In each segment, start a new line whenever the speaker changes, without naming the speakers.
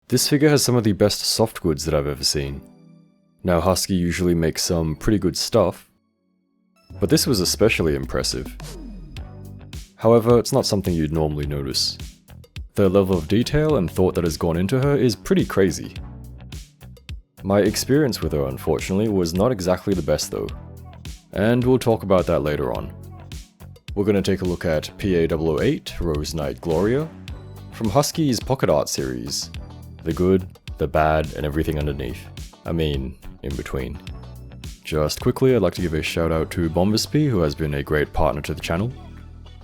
This figure has some of the best soft goods that I've ever seen. Now Hasuki usually makes some pretty good stuff, but this was especially impressive. However, it's not something you'd normally notice. The level of detail and thought that has gone into her is pretty crazy. My experience with her, unfortunately, was not exactly the best though, and we'll talk about that later on. We're going to take a look at PA008 Rose Knight Gloria from Hasuki's Pocket Art series. The good, the bad, and everything underneath. I mean, in between. Just quickly, I'd like to give a shout out to Bombersby, who has been a great partner to the channel,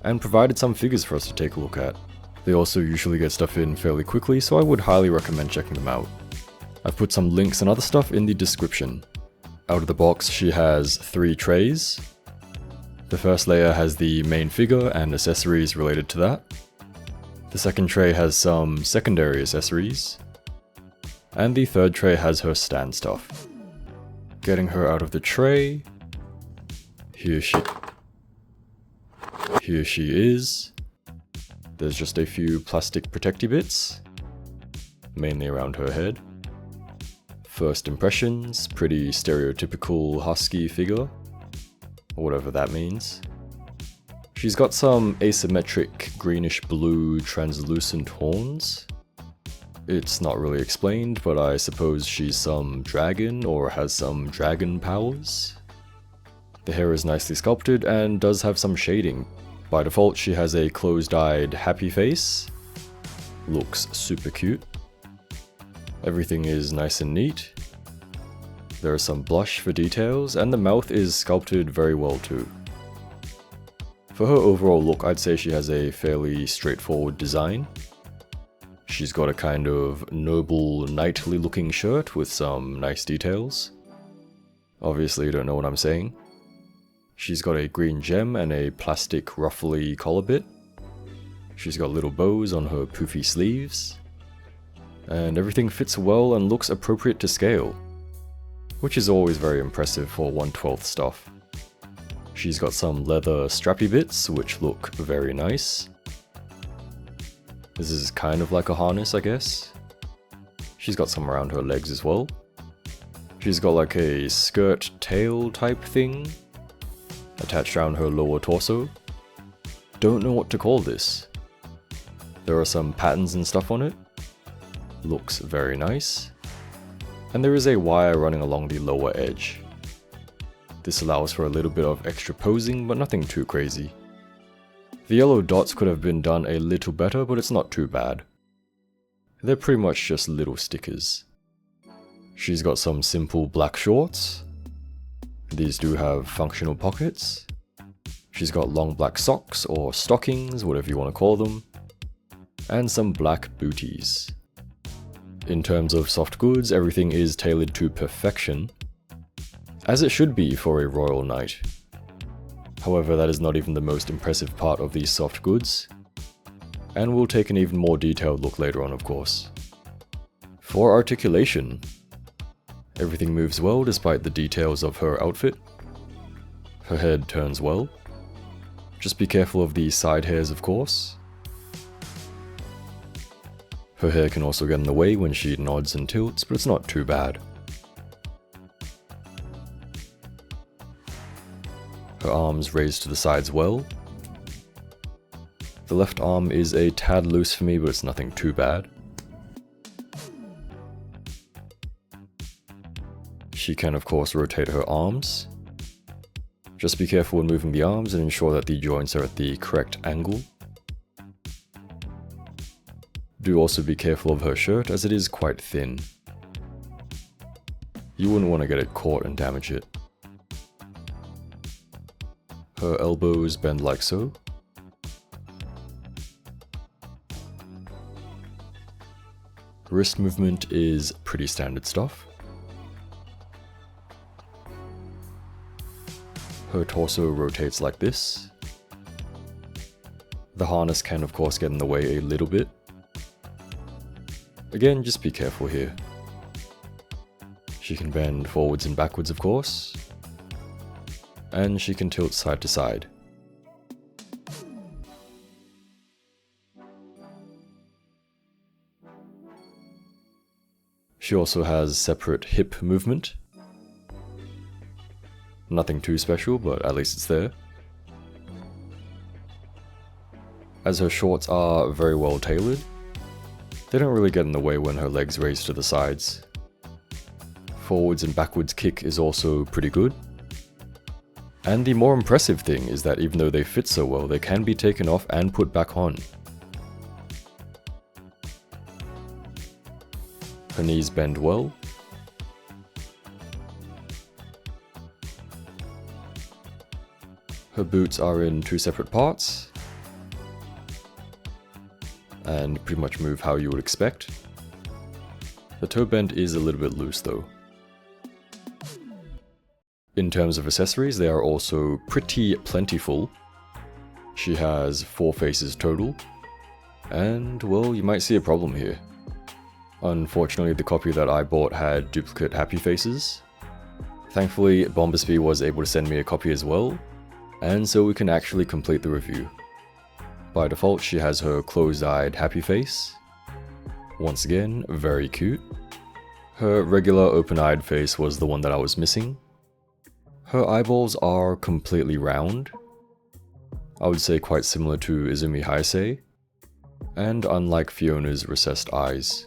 and provided some figures for us to take a look at. They also usually get stuff in fairly quickly, so I would highly recommend checking them out. I've put some links and other stuff in the description. Out of the box, she has 3 trays. The first layer has the main figure and accessories related to that. The second tray has some secondary accessories. And the third tray has her stand stuff. Getting her out of the tray. Here she is. There's just a few plastic protecty bits, mainly around her head. First impressions, pretty stereotypical Hasuki figure, or whatever that means. She's got some asymmetric greenish blue translucent horns. It's not really explained, but I suppose she's some dragon or has some dragon powers. The hair is nicely sculpted and does have some shading. By default, she has a closed-eyed happy face. Looks super cute. Everything is nice and neat. There is some blush for details, and the mouth is sculpted very well too. For her overall look, I'd say she has a fairly straightforward design. She's got a kind of noble, knightly looking shirt with some nice details. Obviously you don't know what I'm saying. She's got a green gem and a plastic ruffly collar bit. She's got little bows on her poofy sleeves. And everything fits well and looks appropriate to scale, which is always very impressive for 1/12 stuff. She's got some leather strappy bits which look very nice. This is kind of like a harness, I guess. She's got some around her legs as well. She's got like a skirt tail type thing attached around her lower torso. Don't know what to call this. There are some patterns and stuff on it. Looks very nice. And there is a wire running along the lower edge. This allows for a little bit of extra posing, but nothing too crazy. The yellow dots could have been done a little better, but it's not too bad. They're pretty much just little stickers. She's got some simple black shorts. These do have functional pockets. She's got long black socks, or stockings, whatever you want to call them. And some black booties. In terms of soft goods, everything is tailored to perfection, as it should be for a royal knight. However, that is not even the most impressive part of these soft goods, and we'll take an even more detailed look later on, of course. For articulation, everything moves well despite the details of her outfit. Her head turns well. Just be careful of the side hairs, of course. Her hair can also get in the way when she nods and tilts, but it's not too bad. Her arms raised to the sides well. The left arm is a tad loose for me, but it's nothing too bad. She can of course rotate her arms. Just be careful when moving the arms and ensure that the joints are at the correct angle. Do also be careful of her shirt, as it is quite thin. You wouldn't want to get it caught and damage it. Her elbows bend like so. Wrist movement is pretty standard stuff. Her torso rotates like this. The harness can of course get in the way a little bit. Again, just be careful here. She can bend forwards and backwards, of course. And she can tilt side to side. She also has separate hip movement. Nothing too special, but at least it's there. As her shorts are very well tailored, they don't really get in the way when her legs raise to the sides. Forwards and backwards kick is also pretty good. And the more impressive thing is that even though they fit so well, they can be taken off and put back on. Her knees bend well. Her boots are in 2 separate parts, and pretty much move how you would expect. The toe bend is a little bit loose though. In terms of accessories, they are also pretty plentiful. She has 4 faces total, and well, you might see a problem here. Unfortunately, the copy that I bought had duplicate happy faces. Thankfully, Bombasby was able to send me a copy as well, and so we can actually complete the review. By default, she has her closed-eyed happy face. Once again, very cute. Her regular open-eyed face was the one that I was missing. Her eyeballs are completely round. I would say quite similar to Izumi Haisei, and unlike Fiona's recessed eyes.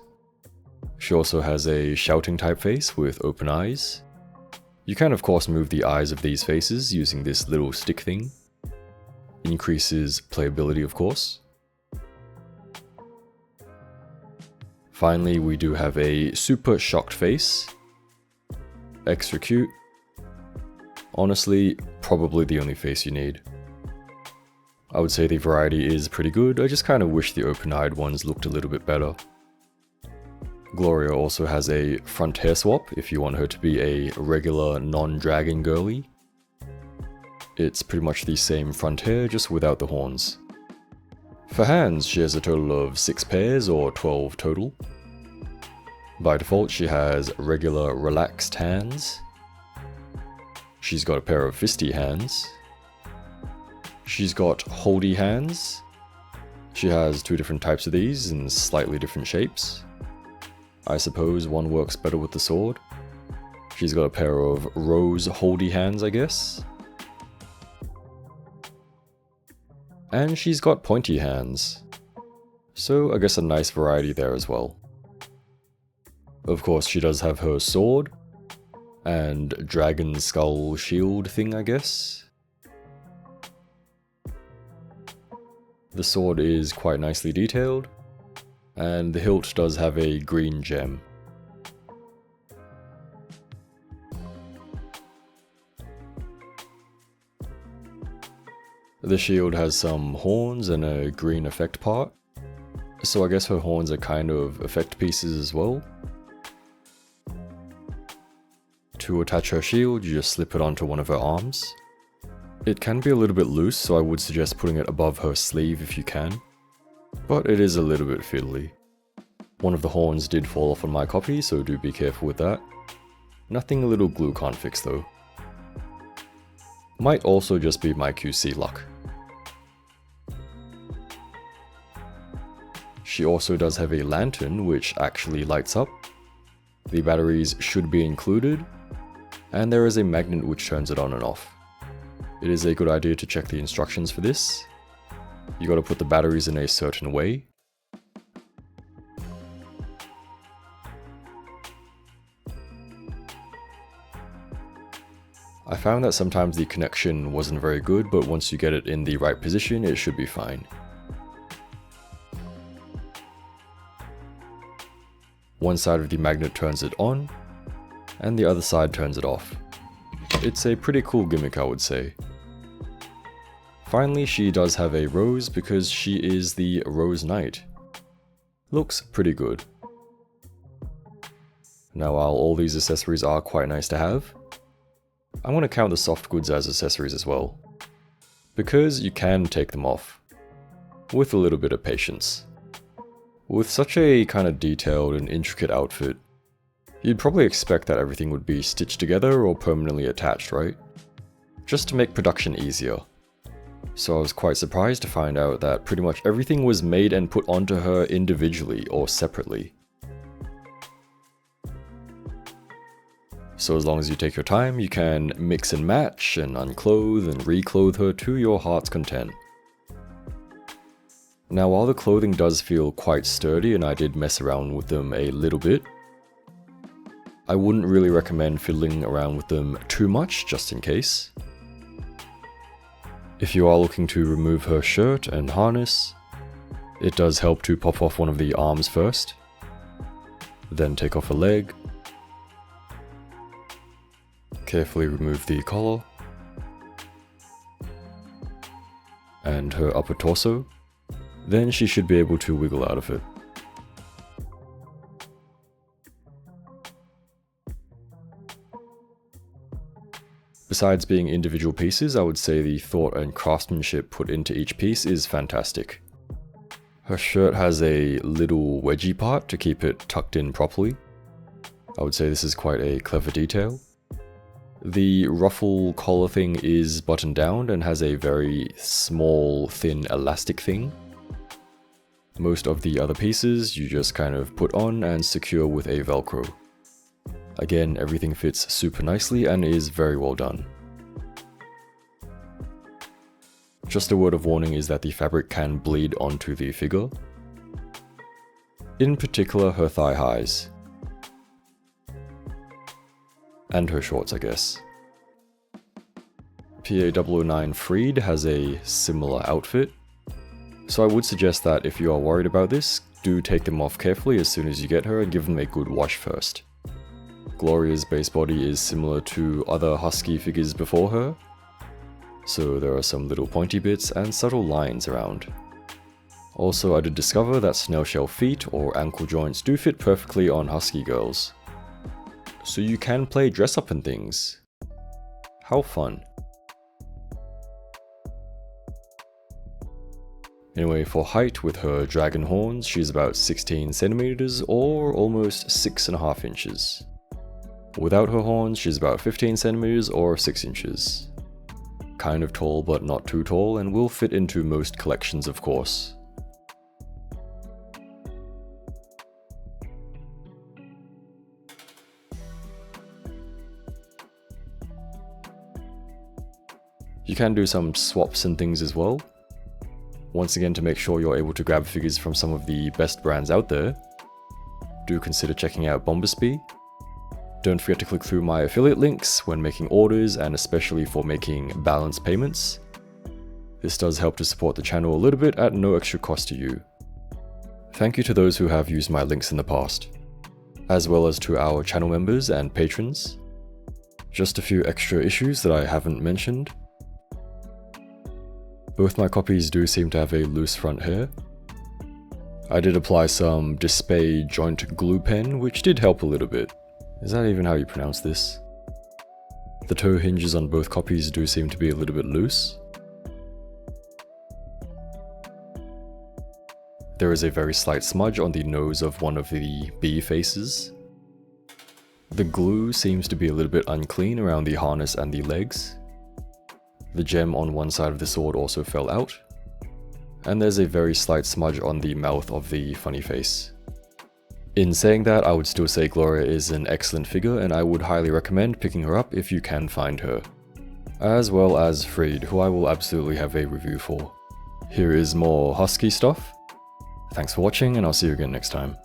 She also has a shouting type face with open eyes. You can of course move the eyes of these faces using this little stick thing. Increases playability of course. Finally, we do have a super shocked face. Extra cute. Honestly, probably the only face you need. I would say the variety is pretty good, I just kind of wish the open-eyed ones looked a little bit better. Gloria also has a front hair swap if you want her to be a regular non-dragon girly. It's pretty much the same front hair, just without the horns. For hands, she has a total of 6 pairs, or 12 total. By default, she has regular relaxed hands. She's got a pair of fisty hands. She's got holdy hands. She has 2 different types of these in slightly different shapes. I suppose one works better with the sword. She's got a pair of rose holdy hands, I guess. And she's got pointy hands. So I guess a nice variety there as well. Of course, she does have her sword and dragon skull shield thing, I guess. The sword is quite nicely detailed, and the hilt does have a green gem. The shield has some horns and a green effect part, so I guess her horns are kind of effect pieces as well. To attach her shield, you just slip it onto one of her arms. It can be a little bit loose, so I would suggest putting it above her sleeve if you can, but it is a little bit fiddly. One of the horns did fall off on my copy, so do be careful with that. Nothing a little glue can't fix though. Might also just be my QC luck. She also does have a lantern which actually lights up. The batteries should be included, and there is a magnet which turns it on and off. It is a good idea to check the instructions for this. You gotta put the batteries in a certain way. I found that sometimes the connection wasn't very good, but once you get it in the right position, it should be fine. One side of the magnet turns it on, and the other side turns it off. It's a pretty cool gimmick, I would say. Finally, she does have a rose because she is the Rose Knight. Looks pretty good. Now, while all these accessories are quite nice to have, I'm going to count the soft goods as accessories as well, because you can take them off, with a little bit of patience. With such a kind of detailed and intricate outfit, you'd probably expect that everything would be stitched together or permanently attached, right? Just to make production easier. So I was quite surprised to find out that pretty much everything was made and put onto her individually or separately. So as long as you take your time, you can mix and match and unclothe and reclothe her to your heart's content. Now while the clothing does feel quite sturdy and I did mess around with them a little bit, I wouldn't really recommend fiddling around with them too much just in case. If you are looking to remove her shirt and harness, it does help to pop off one of the arms first, then take off a leg, carefully remove the collar, and her upper torso, then she should be able to wiggle out of it. Besides being individual pieces, I would say the thought and craftsmanship put into each piece is fantastic. Her shirt has a little wedgie part to keep it tucked in properly. I would say this is quite a clever detail. The ruffle collar thing is buttoned down and has a very small, thin elastic thing. Most of the other pieces you just kind of put on and secure with a Velcro. Again, everything fits super nicely and is very well done. Just a word of warning is that the fabric can bleed onto the figure. In particular, her thigh highs. And her shorts, I guess. PA009 Friede has a similar outfit, so I would suggest that if you are worried about this, do take them off carefully as soon as you get her and give them a good wash first. Gloria's base body is similar to other Husky figures before her, so there are some little pointy bits and subtle lines around. Also, I did discover that Snail Shell feet or ankle joints do fit perfectly on Husky Girls. So you can play dress up and things. How fun. Anyway, for height with her dragon horns, she's about 16 centimeters or almost 6.5 inches. Without her horns, she's about 15 centimeters or 6 inches. Kind of tall but not too tall and will fit into most collections, of course. You can do some swaps and things as well. Once again, to make sure you're able to grab figures from some of the best brands out there, do consider checking out Bombasby. Don't forget to click through my affiliate links when making orders and especially for making balance payments. This does help to support the channel a little bit at no extra cost to you. Thank you to those who have used my links in the past, as well as to our channel members and patrons. Just a few extra issues that I haven't mentioned. Both my copies do seem to have a loose front hair. I did apply some Display Joint Glue Pen, which did help a little bit. Is that even how you pronounce this? The toe hinges on both copies do seem to be a little bit loose. There is a very slight smudge on the nose of one of the bee faces. The glue seems to be a little bit unclean around the harness and the legs. The gem on one side of the sword also fell out. And there's a very slight smudge on the mouth of the funny face. In saying that, I would still say Gloria is an excellent figure and I would highly recommend picking her up if you can find her. As well as Friede, who I will absolutely have a review for. Here is more Husky stuff. Thanks for watching and I'll see you again next time.